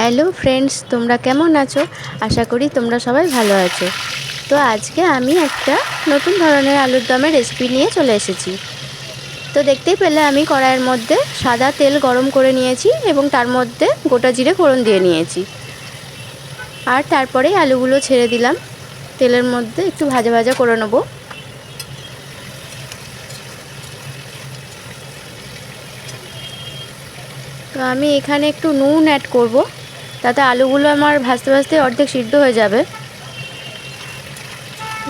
Hello friends, তোমরা কেমন আছো? আশা করি তোমরা সবাই ভালো আছো। তো আজকে আমি একটা নতুন ধরনের আলুর দমের রেসিপি নিয়ে চলে এসেছি। তো দেখতেই পেলে আমি কড়াইয়ের মধ্যে সাদা তেল গরম করে নিয়েছি এবং তার মধ্যে গোটা জিরে ফোড়ন দিয়ে নিয়েছি। আর তারপরেই আলুগুলো ছেড়ে দিলাম তেলের মধ্যে, একটু ভাজা ভাজা করে নেবো। তো আমি এখানে একটু নুন অ্যাড করব, তাতে আলুগুলো আমার ভাজতে ভাজতে অর্ধেক সিদ্ধ হয়ে যাবে।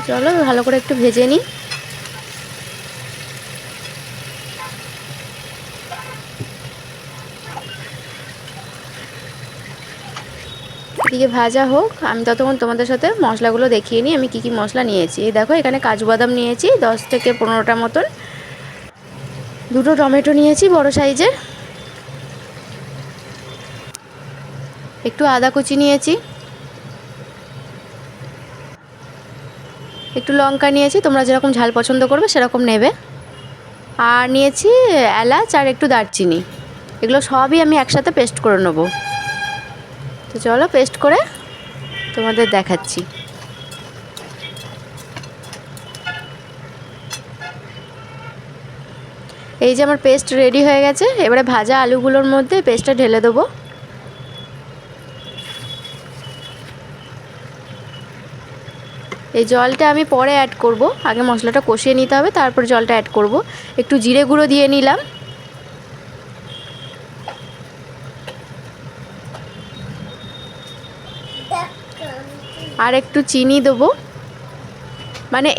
চলো ভালো করে একটু ভেজে নিই। এদিকে ভাজা হোক, আমি ততক্ষণ তোমাদের সাথে মশলাগুলো দেখিয়ে নিই আমি কি কি মশলা নিয়েছি। এই দেখো, এখানে কাজু বাদাম নিয়েছি 10 থেকে 15টা মতন, দুটো টমেটো নিয়েছি বড় সাইজের, একটু আদা কুচি নিয়েছি, একটু লঙ্কা নিয়েছি, তোমরা যেরকম ঝাল পছন্দ করবে সেরকম নেবে। আর নিয়েছি এলাচ আর একটু দারচিনি। এগুলো সবই আমি একসাথে পেস্ট করে নেব। তো চলো পেস্ট করে তোমাদের দেখাচ্ছি। এই যে আমার পেস্ট রেডি হয়ে গেছে। এবারে ভাজা আলুগুলোর মধ্যে পেস্টটা ঢেলে দেবো। এই জলটা আমি পরে অ্যাড করব, আগে মশলাটা কষিয়ে নিতে হবে, তারপর জলটা অ্যাড করব। একটু জিরে গুঁড়ো দিয়ে নিলাম, আর একটু চিনি দেবো। মানে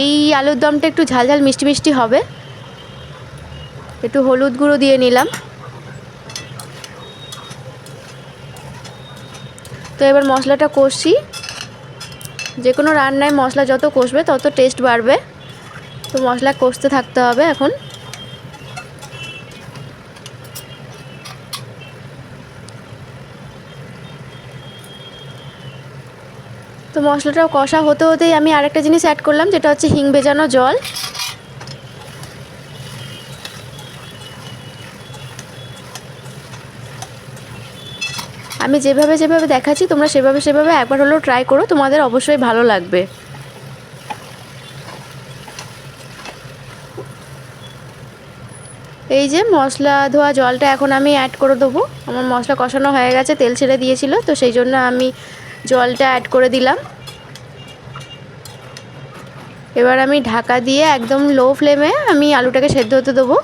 এই আলুর দমটা একটু ঝাল ঝাল মিষ্টি মিষ্টি হবে। একটু হলুদ গুঁড়ো দিয়ে নিলাম। তো এবার মশলাটা কষি। যে কোনো রান্নায় মশলা যত কষবে তত টেস্ট বাড়বে। তো মশলা কষতে থাকতে হবে এখন। তো মশলাটাও কষা হতে হতেই আমি আরেকটা জিনিস অ্যাড করলাম, যেটা হচ্ছে হিং ভেজানো জল। আমি যেভাবে যেভাবে দেখাচ্ছি তোমরা সেভাবে সেভাবে একবার হলেও ট্রাই করো, তোমাদের অবশ্যই ভালো লাগবে। এই যে মশলা ধোয়া জলটা এখন আমি অ্যাড করে দেবো। আমার মশলা কষানো হয়ে গেছে, তেল ছেড়ে দিয়েছিল, তো সেই জন্য আমি জলটা অ্যাড করে দিলাম। এবার আমি ঢাকা দিয়ে একদম লো ফ্লেমে আমি আলুটাকে সেদ্ধ হতে দেবো।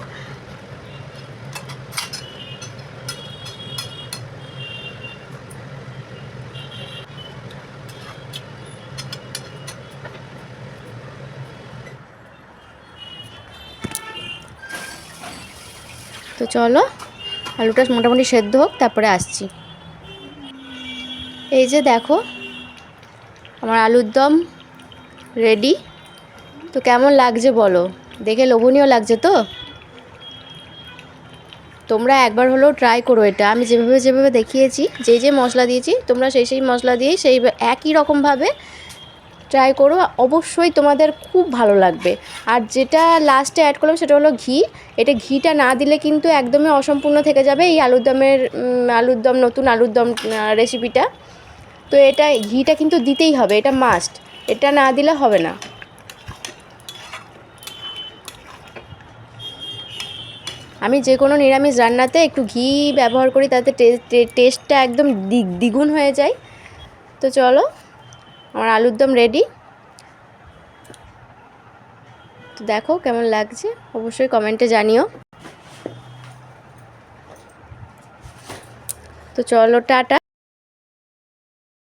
তো চলো আলুটা মোটামুটি সেদ্ধ হোক, তারপরে আসছি। এই যে দেখো আমার আলুর দম রেডি। তো কেমন লাগছে বলো, দেখে লোভনীয় লাগছে তো? তোমরা একবার হলেও ট্রাই করো এটা। আমি যেভাবে যেভাবে দেখিয়েছি, যে মশলা দিয়েছি তোমরা সেই মশলা দিয়েই সেই একই রকমভাবে ট্রাই করো, অবশ্যই তোমাদের খুব ভালো লাগবে। আর যেটা লাস্টে অ্যাড করলাম সেটা হলো ঘি। এটা ঘিটা না দিলে কিন্তু একদমই অসম্পূর্ণ থেকে যাবে এই আলুর দম নতুন আলুর দম রেসিপিটা। তো এটা ঘিটা কিন্তু দিতেই হবে, এটা মাস্ট, এটা না দিলে হবে না। আমি যে কোনো নিরামিষ রান্নাতে একটু ঘি ব্যবহার করি, তাতে টেস্টটা একদম দ্বিগুণ হয়ে যায়। তো চলো আমার আলুর দম রেডি। তো দেখো কেমন লাগছে, অবশ্যই কমেন্টে জানিও। তো চলো টাটা।